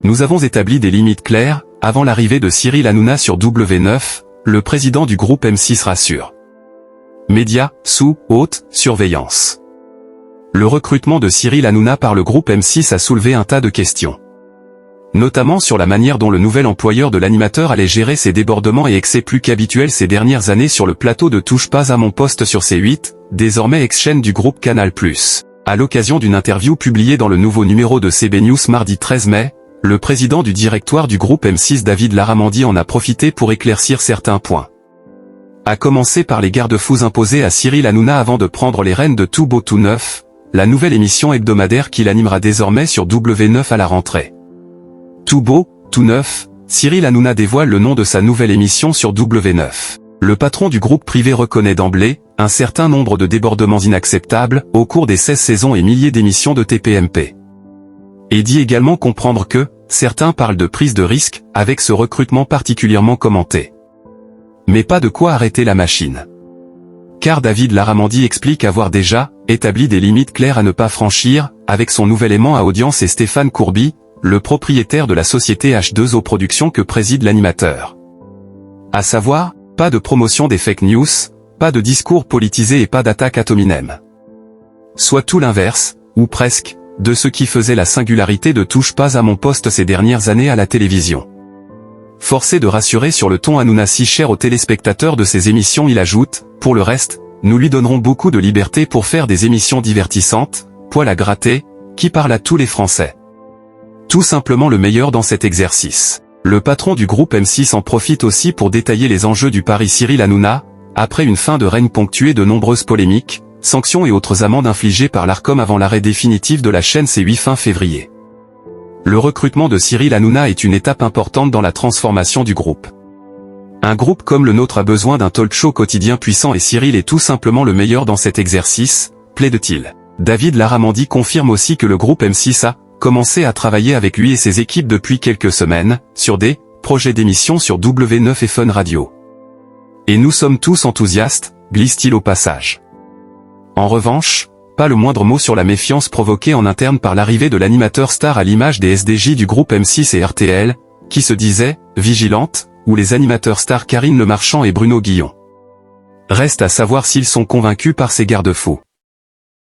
Nous avons établi des limites claires, avant l'arrivée de Cyril Hanouna sur W9, le président du groupe M6 rassure. Médias, sous haute surveillance. Le recrutement de Cyril Hanouna par le groupe M6 a soulevé un tas de questions. Notamment sur la manière dont le nouvel employeur de l'animateur allait gérer ses débordements et excès plus qu'habituels ces dernières années sur le plateau de Touche pas à mon poste sur C8, désormais ex-chaîne du groupe Canal+. À l'occasion d'une interview publiée dans le nouveau numéro de CB News mardi 13 mai, le président du directoire du groupe M6 David Larramendy en a profité pour éclaircir certains points. À commencer par les garde-fous imposés à Cyril Hanouna avant de prendre les rênes de Tout Beau Tout Neuf, la nouvelle émission hebdomadaire qu'il animera désormais sur W9 à la rentrée. Tout beau, tout neuf, Cyril Hanouna dévoile le nom de sa nouvelle émission sur W9. Le patron du groupe privé reconnaît d'emblée un certain nombre de débordements inacceptables au cours des 16 saisons et milliers d'émissions de TPMP. Et dit également comprendre que certains parlent de prise de risque avec ce recrutement particulièrement commenté. Mais pas de quoi arrêter la machine. Car David Larramendy explique avoir déjà établi des limites claires à ne pas franchir avec son nouvel aimant à audience et Stéphane Courby, le propriétaire de la société H2O Productions que préside l'animateur. À savoir, pas de promotion des fake news, pas de discours politisés et pas d'attaque ad hominem. Soit tout l'inverse, ou presque, de ce qui faisait la singularité de Touche pas à mon poste ces dernières années à la télévision. Forcé de rassurer sur le ton Hanouna si cher aux téléspectateurs de ses émissions, il ajoute, pour le reste, nous lui donnerons beaucoup de liberté pour faire des émissions divertissantes, poil à gratter, qui parlent à tous les Français. Tout simplement le meilleur dans cet exercice. Le patron du groupe M6 en profite aussi pour détailler les enjeux du pari Cyril Hanouna, après une fin de règne ponctuée de nombreuses polémiques, sanctions et autres amendes infligées par l'Arcom avant l'arrêt définitif de la chaîne C8 fin février. Le recrutement de Cyril Hanouna est une étape importante dans la transformation du groupe. Un groupe comme le nôtre a besoin d'un talk-show quotidien puissant et Cyril est tout simplement le meilleur dans cet exercice, plaide-t-il. David Larramendy confirme aussi que le groupe M6 a commencé à travailler avec lui et ses équipes depuis quelques semaines, sur des projets d'émissions sur W9 et Fun Radio. Et nous sommes tous enthousiastes, glisse-t-il au passage. En revanche, pas le moindre mot sur la méfiance provoquée en interne par l'arrivée de l'animateur star à l'image des SDJ du groupe M6 et RTL, qui se disaient « vigilantes », ou les animateurs stars Karine Le Marchand et Bruno Guillon. Reste à savoir s'ils sont convaincus par ces garde-fous.